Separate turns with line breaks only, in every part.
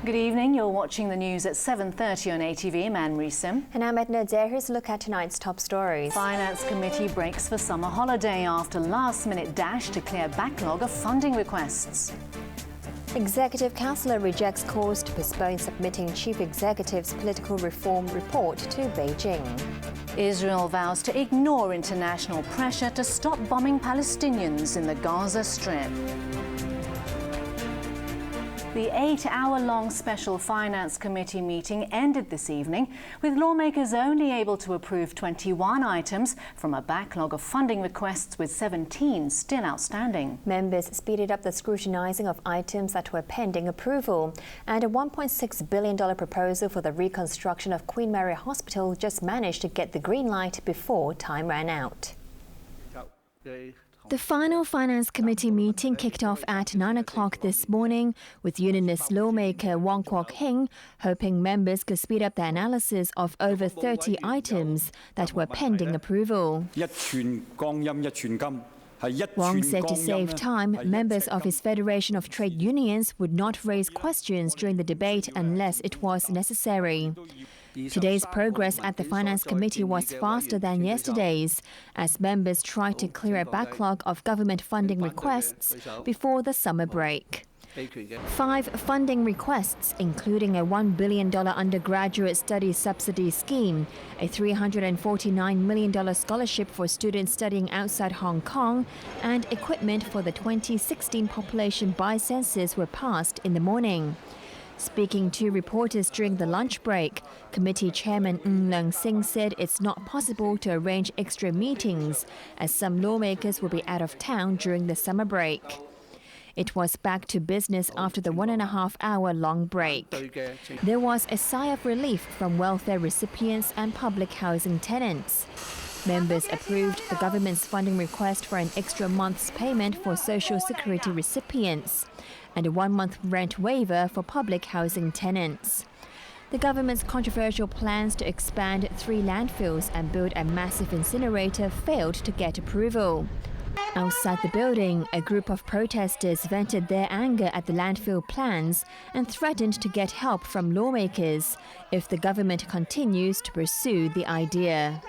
Good evening. You're watching the news at 7:30 on ATV. I'm Anne Sim.
And I'm Edna. Here's a look at tonight's top stories.
Finance Committee breaks for summer holiday after last-minute dash to clear backlog of funding requests.
Executive Councillor rejects calls to postpone submitting Chief Executive's political reform report to Beijing.
Israel vows to ignore international pressure to stop bombing Palestinians in the Gaza Strip. The 8-hour-long Special Finance Committee meeting ended this evening, with lawmakers only able to approve 21 items from a backlog of funding requests, with 17 still outstanding.
Members speeded up the scrutinising of items that were pending approval, and a $1.6 billion proposal for the reconstruction of Queen Mary Hospital just managed to get the green light before time ran out.
The final Finance Committee meeting kicked off at 9 o'clock this morning, with Unionist lawmaker Wong Kwok-hing hoping members could speed up the analysis of over 30 items that were pending approval. Wong said to save time, members of his Federation of Trade Unions would not raise questions during the debate unless it was necessary. Today's progress at the Finance Committee was faster than yesterday's, as members tried to clear a backlog of government funding requests before the summer break. 5 funding requests, including a $1 billion undergraduate study subsidy scheme, a $349 million scholarship for students studying outside Hong Kong, and equipment for the 2016 population by-census were passed in the morning. Speaking to reporters during the lunch break, Committee Chairman Yeung said it's not possible to arrange extra meetings, as some lawmakers will be out of town during the summer break. It was back to business after the 1.5-hour-long break. There was a sigh of relief from welfare recipients and public housing tenants. Members approved the government's funding request for an extra month's payment for Social Security recipients and a 1-month rent waiver for public housing tenants. The government's controversial plans to expand 3 landfills and build a massive incinerator failed to get approval. Outside the building, a group of protesters vented their anger at the landfill plans and threatened to get help from lawmakers if the government continues to pursue the idea.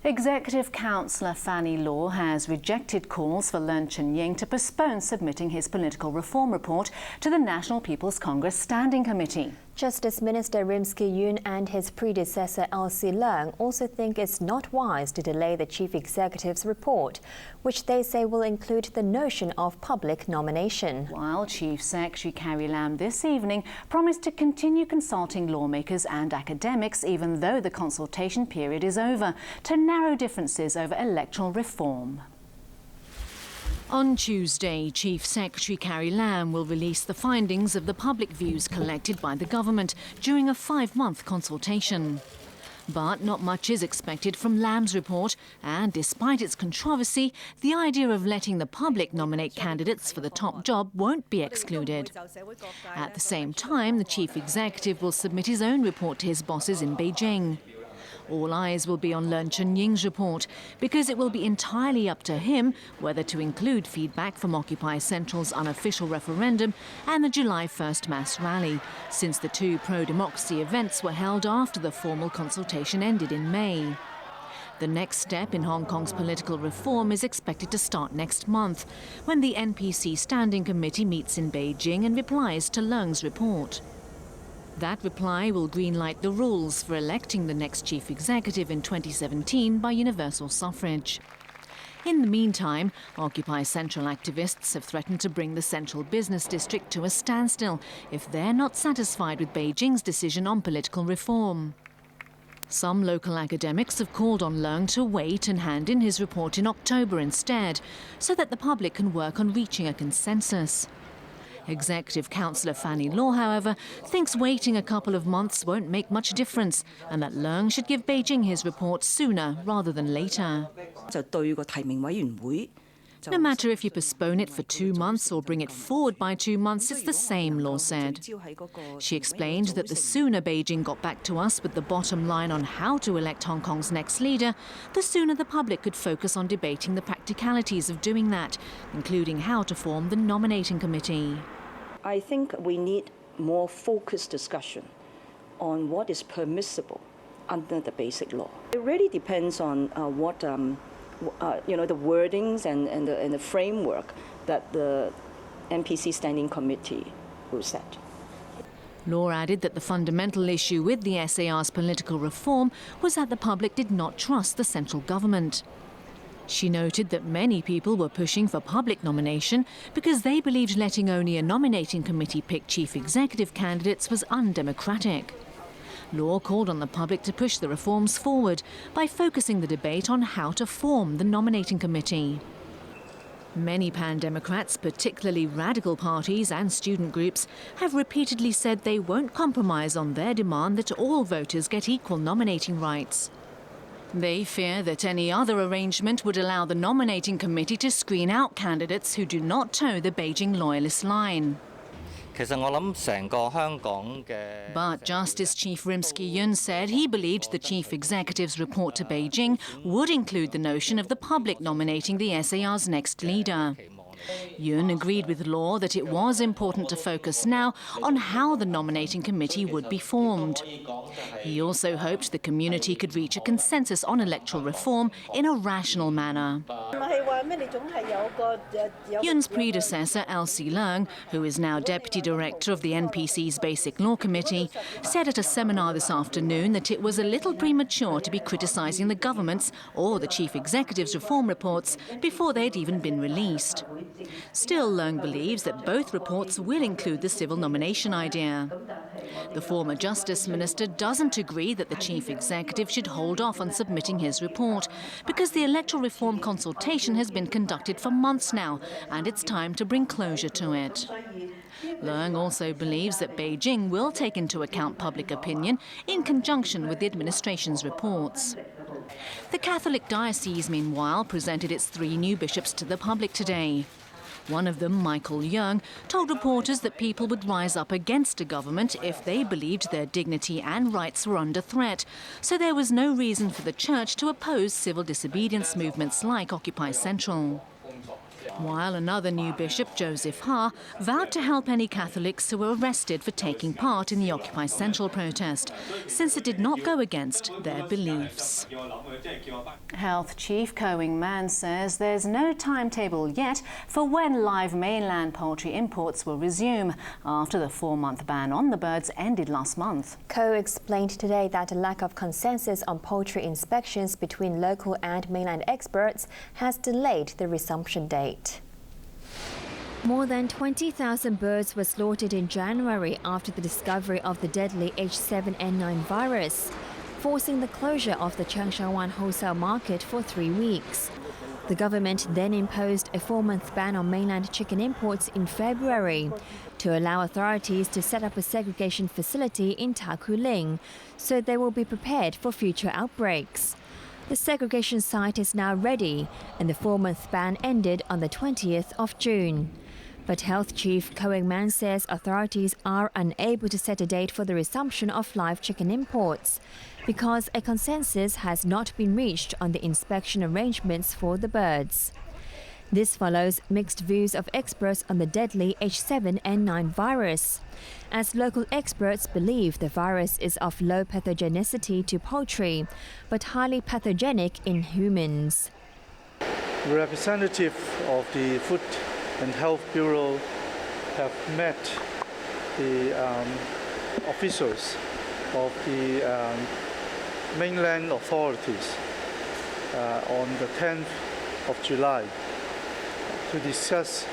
Executive Councillor Fanny Law has rejected calls for Yeung to postpone submitting his political reform report to the National People's Congress Standing Committee.
Justice Minister Yeung and his predecessor Elsie Leung also think it's not wise to delay the Chief Executive's report, which they say will include the notion of public nomination.
While Chief Secretary Carrie Lam this evening promised to continue consulting lawmakers and academics even though the consultation period is over, to narrow differences over electoral reform. On Tuesday, Chief Secretary Carrie Lam will release the findings of the public views collected by the government during a 5-month consultation. But not much is expected from Lam's report, and despite its controversy, the idea of letting the public nominate candidates for the top job won't be excluded. At the same time, the Chief Executive will submit his own report to his bosses in Beijing. All eyes will be on Yeung's report, because it will be entirely up to him whether to include feedback from Occupy Central's unofficial referendum and the July 1st mass rally, since the 2 pro-democracy events were held after the formal consultation ended in May. The next step in Hong Kong's political reform is expected to start next month, when the NPC Standing Committee meets in Beijing and replies to Yeung's report. That reply will greenlight the rules for electing the next chief executive in 2017 by universal suffrage. In the meantime, Occupy Central activists have threatened to bring the Central Business District to a standstill if they're not satisfied with Beijing's decision on political reform. Some local academics have called on Yeung to wait and hand in his report in October instead, so that the public can work on reaching a consensus. Executive Councillor Fanny Law, however, thinks waiting a couple of months won't make much difference, and that Yeung should give Beijing his report sooner rather than later. No matter if you postpone it for 2 months or bring it forward by 2 months, it's the same, Law said. She explained that the sooner Beijing got back to us with the bottom line on how to elect Hong Kong's next leader, the sooner the public could focus on debating the practicalities of doing that, including how to form the nominating committee.
I think we need more focused discussion on what is permissible under the basic law. It really depends on what the wordings and the framework that the NPC Standing Committee will set.
Law added that the fundamental issue with the SAR's political reform was that the public did not trust the central government. She noted that many people were pushing for public nomination because they believed letting only a nominating committee pick chief executive candidates was undemocratic. Law called on the public to push the reforms forward by focusing the debate on how to form the nominating committee. Many pan-Democrats, particularly radical parties and student groups, have repeatedly said they won't compromise on their demand that all voters get equal nominating rights. They fear that any other arrangement would allow the nominating committee to screen out candidates who do not toe the Beijing loyalist line. But Justice Chief Yeung said he believed the chief executive's report to Beijing would include the notion of the public nominating the SAR's next leader. Yeung agreed with Law that it was important to focus now on how the nominating committee would be formed. He also hoped the community could reach a consensus on electoral reform in a rational manner. Yeung's predecessor, Elsie Leung, who is now Deputy Director of the NPC's Basic Law Committee, said at a seminar this afternoon that it was a little premature to be criticising the government's or the chief executive's reform reports before they'd even been released. Still, Leung believes that both reports will include the civil nomination idea. The former Justice Minister doesn't agree that the chief executive should hold off on submitting his report because the electoral reform consultation has been conducted for months now and it's time to bring closure to it. Leung also believes that Beijing will take into account public opinion in conjunction with the administration's reports. The Catholic diocese, meanwhile, presented its 3 new bishops to the public today. One of them, Michael Yeung, told reporters that people would rise up against a government if they believed their dignity and rights were under threat, so there was no reason for the church to oppose civil disobedience movements like Occupy Central. While another new bishop, Joseph Ha, vowed to help any Catholics who were arrested for taking part in the Occupy Central protest, since it did not go against their beliefs. Health Chief Yeung Man says there's no timetable yet for when live mainland poultry imports will resume after the 4-month ban on the birds ended last month.
Ko explained today that a lack of consensus on poultry inspections between local and mainland experts has delayed the resumption date.
More than 20,000 birds were slaughtered in January after the discovery of the deadly H7N9 virus, forcing the closure of the Changshawan wholesale market for 3 weeks. The government then imposed a 4-month ban on mainland chicken imports in February to allow authorities to set up a segregation facility in Takuling, so they will be prepared for future outbreaks. The segregation site is now ready, and the 4-month ban ended on the 20th of June. But Health Chief Yeung Man says authorities are unable to set a date for the resumption of live chicken imports because a consensus has not been reached on the inspection arrangements for the birds. This follows mixed views of experts on the deadly H7N9 virus, as local experts believe the virus is of low pathogenicity to poultry, but highly pathogenic in humans.
Representatives of the Food and Health Bureau have met the officials of the mainland authorities on the 10th of July to discuss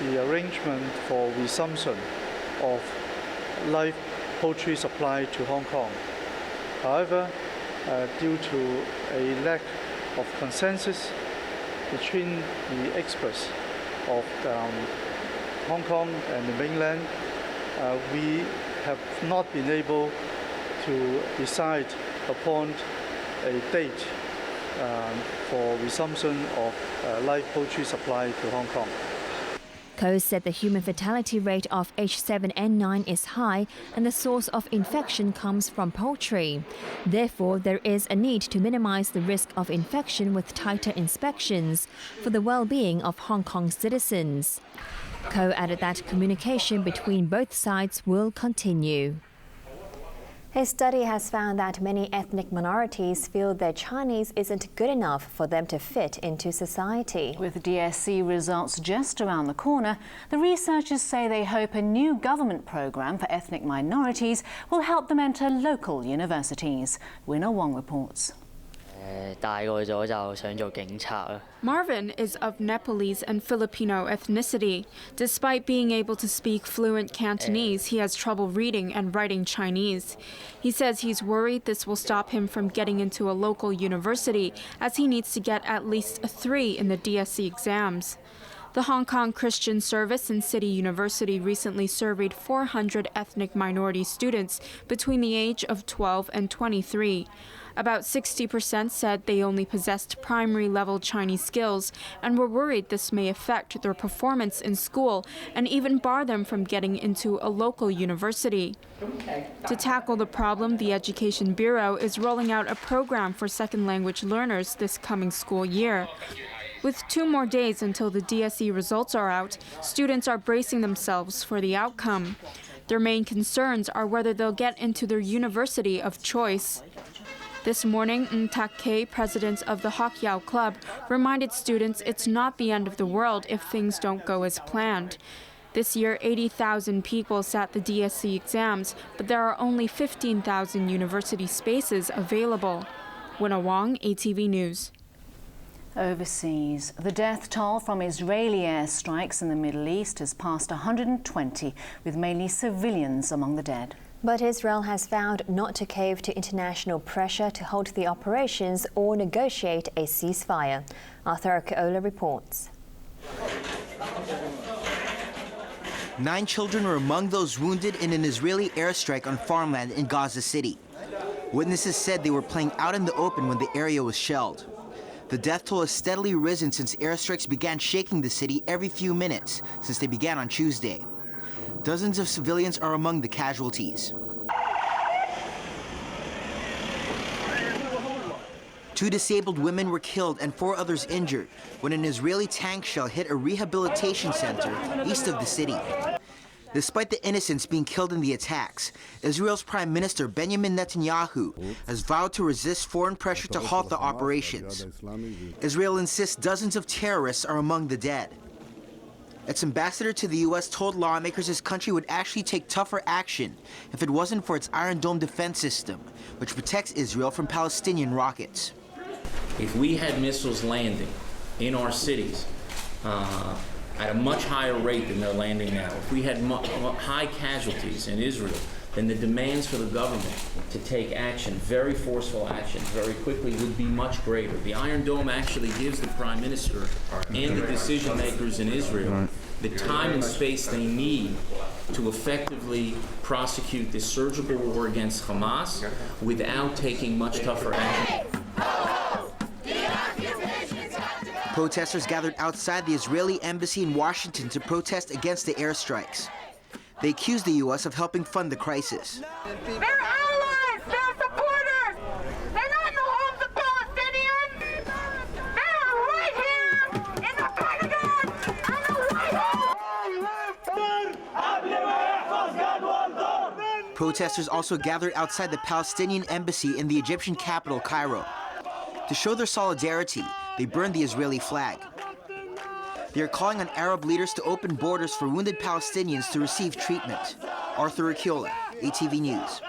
the arrangement for resumption of live poultry supply to Hong Kong. However, due to a lack of consensus between the experts of Hong Kong and the mainland, we have not been able to decide upon a date for resumption of live poultry supply to Hong Kong.
Ko said the human fatality rate of H7N9 is high and the source of infection comes from poultry. Therefore, there is a need to minimize the risk of infection with tighter inspections for the well-being of Hong Kong citizens. Ko added that communication between both sides will continue.
A study has found that many ethnic minorities feel their Chinese isn't good enough for them to fit into society.
With DSC results just around the corner, the researchers say they hope a new government program for ethnic minorities will help them enter local universities. Winner Wong reports.
Marvin is of Nepalese and Filipino ethnicity. Despite being able to speak fluent Cantonese, he has trouble reading and writing Chinese. He says he's worried this will stop him from getting into a local university, as he needs to get at least a 3 in the DSC exams. The Hong Kong Christian Service and City University recently surveyed 400 ethnic minority students between the age of 12 and 23. About 60% said they only possessed primary-level Chinese skills and were worried this may affect their performance in school and even bar them from getting into a local university. To tackle the problem, the Education Bureau is rolling out a program for second-language learners this coming school year. With 2 more days until the DSE results are out, students are bracing themselves for the outcome. Their main concerns are whether they'll get into their university of choice. This morning, Ng Tak Kei, president of the Hock Yao Club, reminded students it's not the end of the world if things don't go as planned. This year, 80,000 people sat the DSC exams, but there are only 15,000 university spaces available. Winna Wong, ATV News.
Overseas, the death toll from Israeli airstrikes in the Middle East has passed 120, with mainly civilians among the dead.
But Israel has vowed not to cave to international pressure to halt the operations or negotiate a ceasefire. Arthur Keola reports.
9 children were among those wounded in an Israeli airstrike on farmland in Gaza City. Witnesses said they were playing out in the open when the area was shelled. The death toll has steadily risen since airstrikes began shaking the city every few minutes since they began on Tuesday. Dozens of civilians are among the casualties. 2 disabled women were killed and 4 others injured when an Israeli tank shell hit a rehabilitation center east of the city. Despite the innocents being killed in the attacks, Israel's Prime Minister Benjamin Netanyahu has vowed to resist foreign pressure to halt the operations. Israel insists dozens of terrorists are among the dead. Its ambassador to the U.S. told lawmakers his country would actually take tougher action if it wasn't for its Iron Dome defense system, which protects Israel from Palestinian rockets.
If we had missiles landing in our cities at a much higher rate than they're landing now, if we had high casualties in Israel, then the demands for the government to take action, very forceful action, very quickly would be much greater. The Iron Dome actually gives the Prime Minister and the decision makers in Israel the time and space they need to effectively prosecute this surgical war against Hamas without taking much tougher action.
Protesters gathered outside the Israeli embassy in Washington to protest against the airstrikes. They accused the U.S. of helping fund the crisis.
They're allies! They're supporters! They're not in the homes of Palestinians! They're right here in the Pentagon and the White House!
Protesters also gathered outside the Palestinian embassy in the Egyptian capital, Cairo. To show their solidarity, they burned the Israeli flag. They are calling on Arab leaders to open borders for wounded Palestinians to receive treatment. Arthur Akiola, ATV News.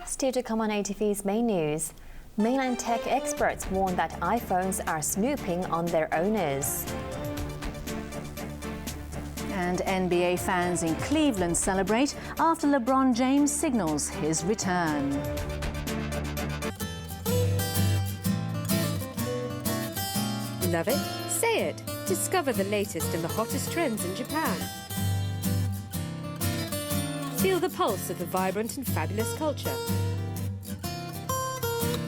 Still to come on ATV's main news. Mainland tech experts warn that iPhones are snooping on their owners.
And NBA fans in Cleveland celebrate after LeBron James signals his return.
Love it? Say it. Discover the latest and the hottest trends in Japan. Feel the pulse of the vibrant and fabulous culture.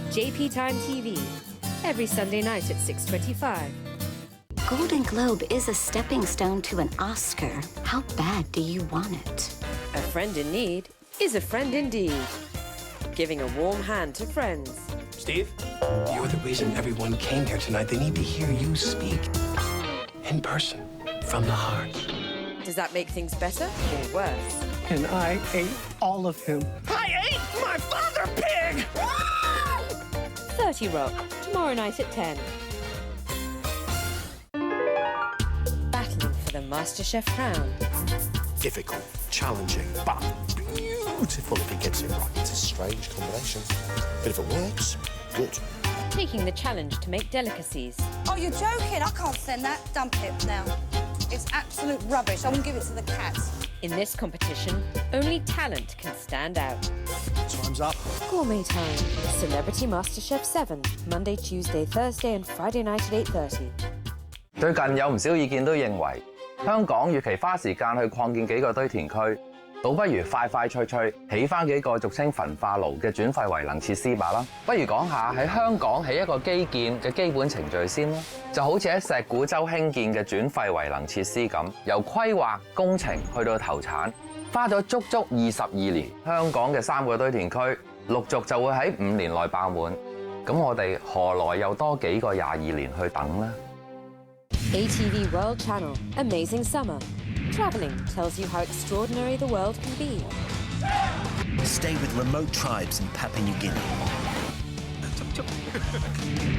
JP Time TV, every Sunday night at 6:25.
Golden Globe is a stepping stone to an Oscar. How bad do you want it?
A friend in need is a friend indeed. Giving a warm hand to friends.
Steve, you're the reason everyone came here tonight. They need to hear you speak in person, from the heart.
Does that make things better or worse?
And I ate all of him.
I ate my father pig!
30 Rock, tomorrow night at 10. Battling for the MasterChef crown.
Difficult, challenging, but beautiful if he gets it right. It's a strange combination. But if it works, good.
Taking the challenge to make delicacies.
Oh, you're joking? I can't send that. Dump it now. It's absolute rubbish. I won't give it to the cats.
In this competition, only talent can stand out.
Time's up.
Gourmet Time. Celebrity MasterChef 7. Monday, Tuesday, Thursday and Friday night at 8:30.
最近有唔少意見都認為，香港與其花時間去擴建幾個堆填區，倒不如快快脆脆起返幾個俗稱焚化爐嘅轉廢為能設施吧啦。不如講下喺香港起一個基建嘅基本程序先啦。就好似喺石鼓洲興建嘅轉廢為能設施咁，由規劃工程去到投產，花咗足足22年。香港嘅3個堆填區陸續就會喺5年內爆滿，咁我哋何來又多幾個22年去等呢？
ATV World Channel. Amazing summer. Traveling tells you how extraordinary the world can be.
Stay with remote tribes in Papua New Guinea.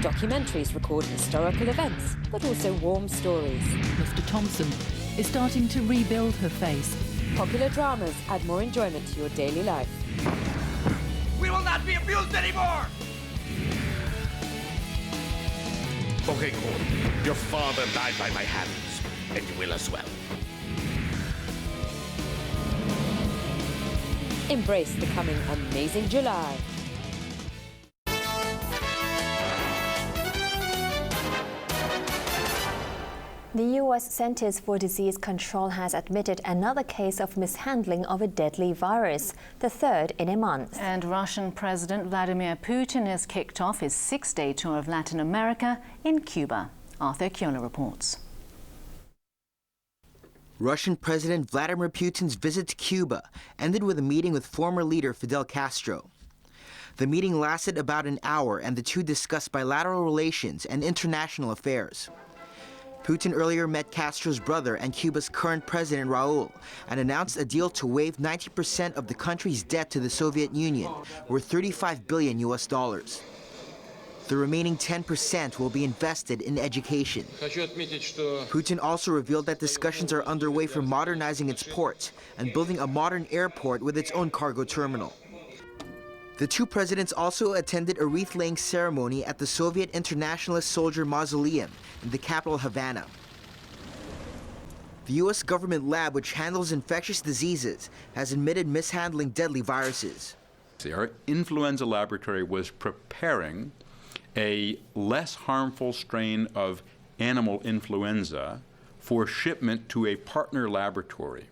Documentaries record historical events, but also warm stories.
Mr. Thompson is starting to rebuild her face.
Popular dramas add more enjoyment to your daily life.
We will not be abused anymore! Okay, Cole. Your father died by my hands, and you will as well.
Embrace the coming amazing July.
The U.S. Centers for Disease Control has admitted another case of mishandling of a deadly virus, the third in a month.
And Russian President Vladimir Putin has kicked off his 6-day tour of Latin America in Cuba. Arthur Kiola reports.
Russian President Vladimir Putin's visit to Cuba ended with a meeting with former leader Fidel Castro. The meeting lasted about an hour, and the two discussed bilateral relations and international affairs. Putin earlier met Castro's brother and Cuba's current president Raul and announced a deal to waive 90% of the country's debt to the Soviet Union, worth $35 billion. The remaining 10% will be invested in education. Putin also revealed that discussions are underway for modernizing its ports and building a modern airport with its own cargo terminal. The two presidents also attended a wreath-laying ceremony at the Soviet Internationalist Soldier Mausoleum in the capital Havana. The U.S. government lab, which handles infectious diseases, has admitted mishandling deadly viruses.
Our influenza laboratory was preparing a less harmful strain of animal influenza for shipment to a partner laboratory.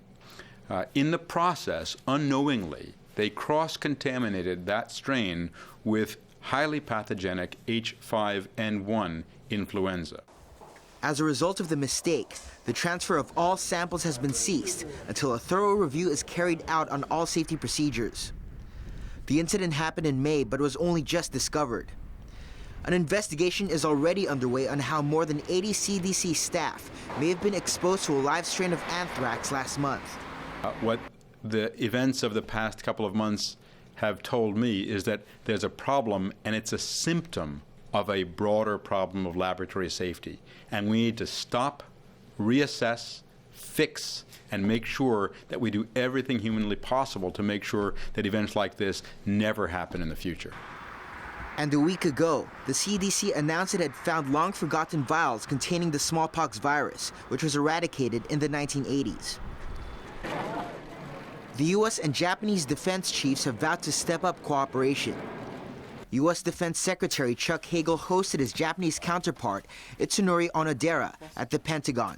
In the process, unknowingly, they cross-contaminated that strain with highly pathogenic H5N1 influenza.
As a result of the mistake, the transfer of all samples has been ceased until a thorough review is carried out on all safety procedures. The incident happened in May, but was only just discovered. An investigation is already underway on how more than 80 CDC staff may have been exposed to a live strain of anthrax last month.
What the events of the past couple of months have told me is that there's a problem, and it's a symptom of a broader problem of laboratory safety. And we need to stop, reassess, fix, and make sure that we do everything humanly possible to make sure that events like this never happen in the future.
And a week ago, the CDC announced it had found long-forgotten vials containing the smallpox virus, which was eradicated in the 1980s. The U.S. and Japanese defense chiefs have vowed to step up cooperation. U.S. Defense Secretary Chuck Hagel hosted his Japanese counterpart, Itsunori Onodera, at the Pentagon.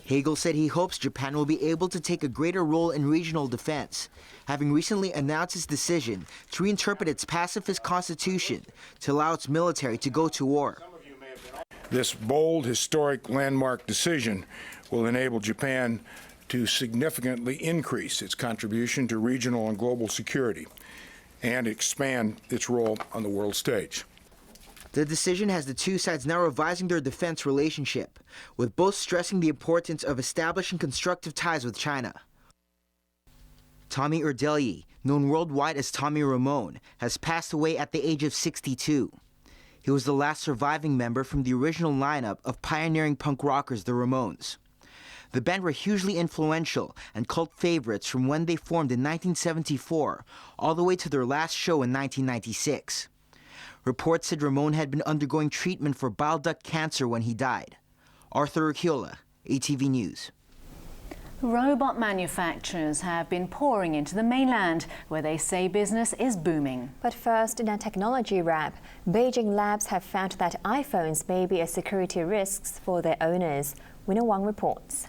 Hagel said he hopes Japan will be able to take a greater role in regional defense, having recently announced its decision to reinterpret its pacifist constitution to allow its military to go to war.
This bold, historic landmark decision will enable Japan to significantly increase its contribution to regional and global security and expand its role on the world stage.
The decision has the two sides now revising their defense relationship, with both stressing the importance of establishing constructive ties with China. Tommy Erdelyi, known worldwide as Tommy Ramone, has passed away at the age of 62. He was the last surviving member from the original lineup of pioneering punk rockers, the Ramones. The band were hugely influential and cult favorites from when they formed in 1974 all the way to their last show in 1996. Reports said Ramone had been undergoing treatment for bile duct cancer when he died. Arthur Urquiola, ATV News.
Robot manufacturers have been pouring into the mainland, where they say business is booming.
But first, in a technology wrap, Beijing labs have found that iPhones may be a security risk for their owners. Winner Wang reports.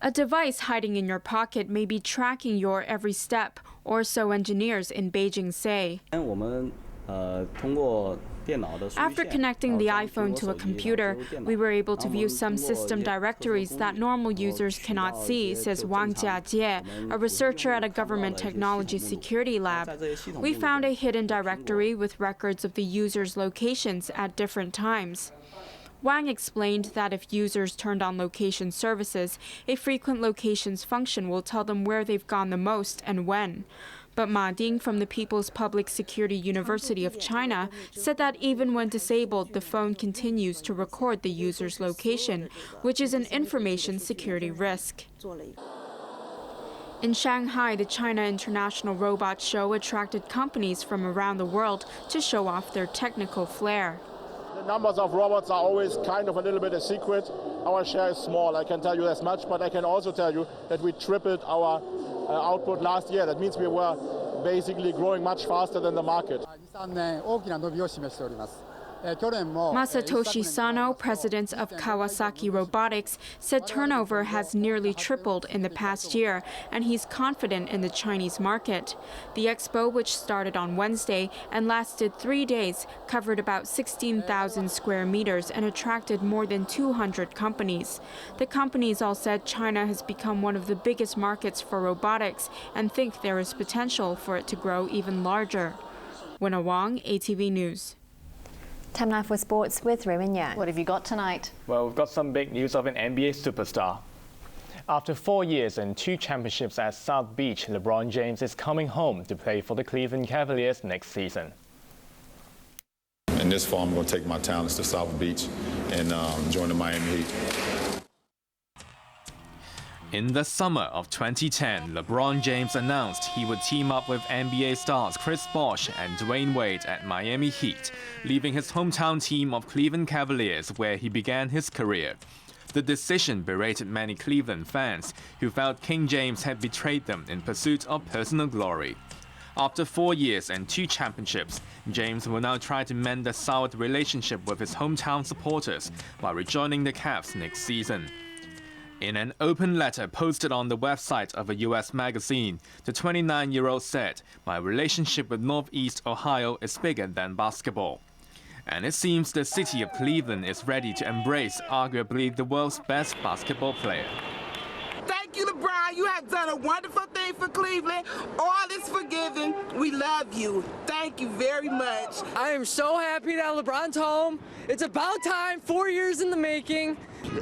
A device hiding in your pocket may be tracking your every step, or so engineers in Beijing say. After connecting the iPhone to a computer, we were able to view some system directories that normal users cannot see, says Wang Jiajie, a researcher at a government technology security lab. We found a hidden directory with records of the user's locations at different times. Wang explained that if users turned on location services, a frequent locations function will tell them where they've gone the most and when. But Ma Ding from the People's Public Security University of China said that even when disabled, the phone continues to record the user's location, which is an information security risk. In Shanghai, the China International Robot Show attracted companies from around the world to show off their technical flair.
The numbers of robots are always kind of a little bit a secret. Our share is small, I can tell you as much, but I can also tell you that we tripled our output last year. That means we were basically growing much faster than the market.
Masatoshi Sano, president of Kawasaki Robotics, said turnover has nearly tripled in the past year, and he's confident in the Chinese market. The expo, which started on Wednesday and lasted 3 days, covered about 16,000 square meters and attracted more than 200 companies. The companies all said China has become one of the biggest markets for robotics and think there is potential for it to grow even larger. Winner Wang, ATV News.
Time now for sports with Raymond.
What have you got tonight?
Well, we've got some big news of an NBA superstar. After 4 years and 2 championships at South Beach, LeBron James is coming home to play for the Cleveland Cavaliers next season.
In this fall, I'm going to take my talents to South Beach and join the Miami Heat.
In the summer of 2010, LeBron James announced he would team up with NBA stars Chris Bosh and Dwayne Wade at Miami Heat, leaving his hometown team of Cleveland Cavaliers where he began his career. The decision berated many Cleveland fans who felt King James had betrayed them in pursuit of personal glory. After 4 years and 2 championships, James will now try to mend the soured relationship with his hometown supporters by rejoining the Cavs next season. In an open letter posted on the website of a U.S. magazine, the 29-year-old said, "My relationship with Northeast Ohio is bigger than basketball." And it seems the city of Cleveland is ready to embrace arguably the world's best basketball player.
Thank you, LeBron. You have done a wonderful thing for Cleveland. All is forgiven. We love you. Thank you very much.
I am so happy that LeBron's home. It's about time, 4 years in the making.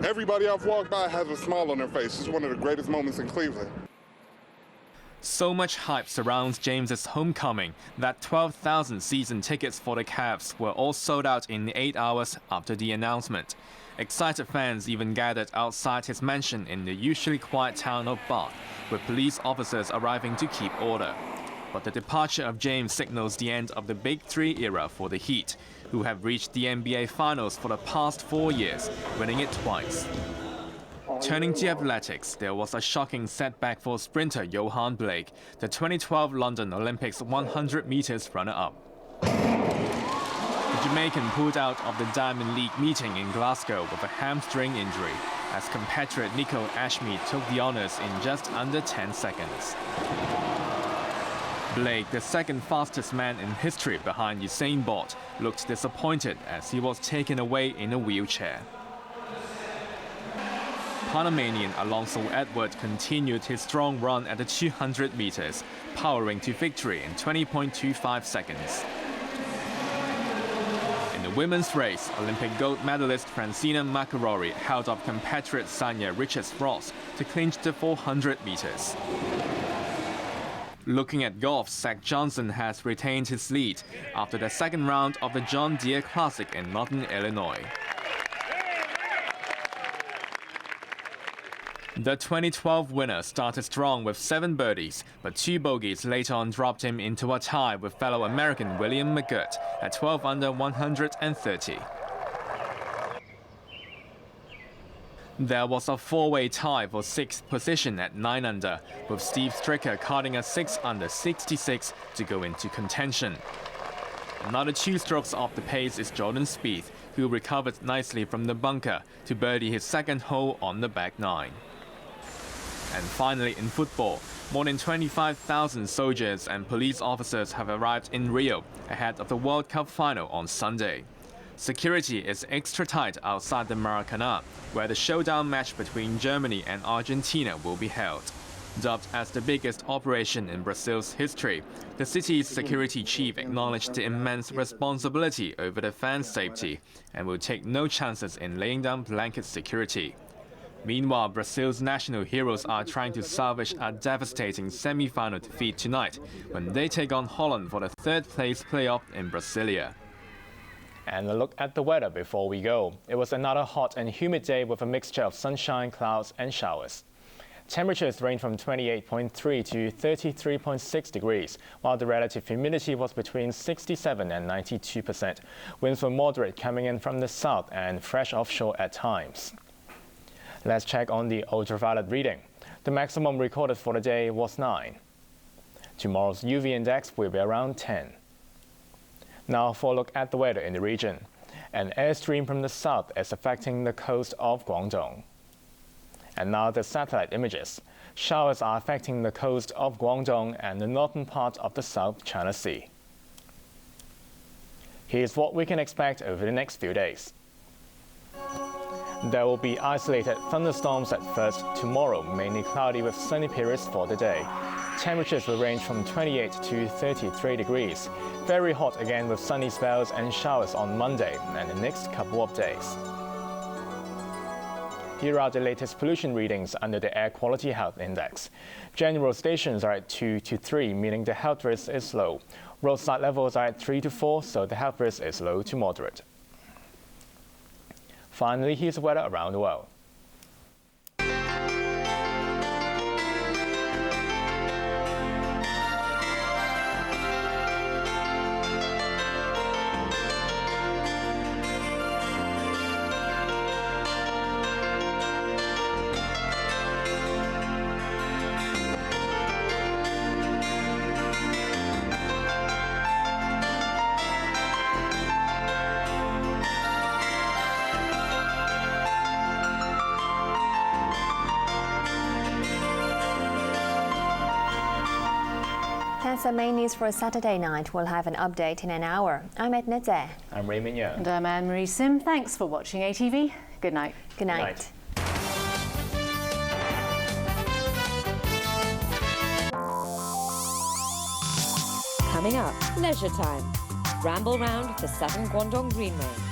Everybody I've walked by has a smile on their face. It's one of the greatest moments in Cleveland.
So much hype surrounds James's homecoming that 12,000 season tickets for the Cavs were all sold out in 8 hours after the announcement. Excited fans even gathered outside his mansion in the usually quiet town of Bath, with police officers arriving to keep order. But the departure of James signals the end of the Big Three era for the Heat, who have reached the NBA Finals for the past 4 years, winning it twice. Turning to athletics, there was a shocking setback for sprinter Johan Blake, the 2012 London Olympics 100 meters runner-up. The Jamaican pulled out of the Diamond League meeting in Glasgow with a hamstring injury, as compatriot Nico Ashmead took the honours in just under 10 seconds. Blake, the second fastest man in history behind Usain Bolt, looked disappointed as he was taken away in a wheelchair. Panamanian Alonso Edward continued his strong run at the 200 meters, powering to victory in 20.25 seconds. the women's race, Olympic gold medalist Francina Macarori held off compatriot Sanya Richards-Ross to clinch the 400 meters. Looking at golf, Zach Johnson has retained his lead after the second round of the John Deere Classic in Northern Illinois. The 2012 winner started strong with 7 birdies, but 2 bogeys later on dropped him into a tie with fellow American William McGirt at 12 under 130. There was a 4-way tie for 6th position at 9 under, with Steve Stricker carding a 6 under 66 to go into contention. Another 2 strokes off the pace is Jordan Spieth, who recovered nicely from the bunker to birdie his second hole on the back 9. And finally, in football, more than 25,000 soldiers and police officers have arrived in Rio ahead of the World Cup final on Sunday. Security is extra tight outside the Maracanã, where the showdown match between Germany and Argentina will be held. Dubbed as the biggest operation in Brazil's history, the city's security chief acknowledged the immense responsibility over the fans' safety and will take no chances in laying down blanket security. Meanwhile, Brazil's national heroes are trying to salvage a devastating semi-final defeat tonight when they take on Holland for the 3rd-place playoff in Brasilia.
And a look at the weather before we go. It was another hot and humid day with a mixture of sunshine, clouds and showers. Temperatures range from 28.3 to 33.6 degrees, while the relative humidity was between 67 and 92%. Winds were moderate coming in from the south and fresh offshore at times. Let's check on the ultraviolet reading. The maximum recorded for the day was 9. Tomorrow's UV index will be around 10. Now for a look at the weather in the region. An airstream from the south is affecting the coast of Guangdong. And now the satellite images. Showers are affecting the coast of Guangdong and the northern part of the South China Sea. Here's what we can expect over the next few days. There will be isolated thunderstorms at first tomorrow, mainly cloudy with sunny periods for the day. Temperatures will range from 28 to 33 degrees. Very hot again with sunny spells and showers on Monday and the next couple of days. Here are the latest pollution readings under the Air Quality Health Index. General stations are at 2 to 3, meaning the health risk is low. Roadside levels are at 3 to 4, so the health risk is low to moderate. Finally, here's the weather around the world.
That's the main news for Saturday night. We'll have an update in an hour. I'm Edna.
I'm Raymond Yeung.
And I'm Anne-Marie Sim. Thanks for watching ATV. Good night.
Good night.
Coming up, leisure time. Ramble round the 7 Guangdong Greenway.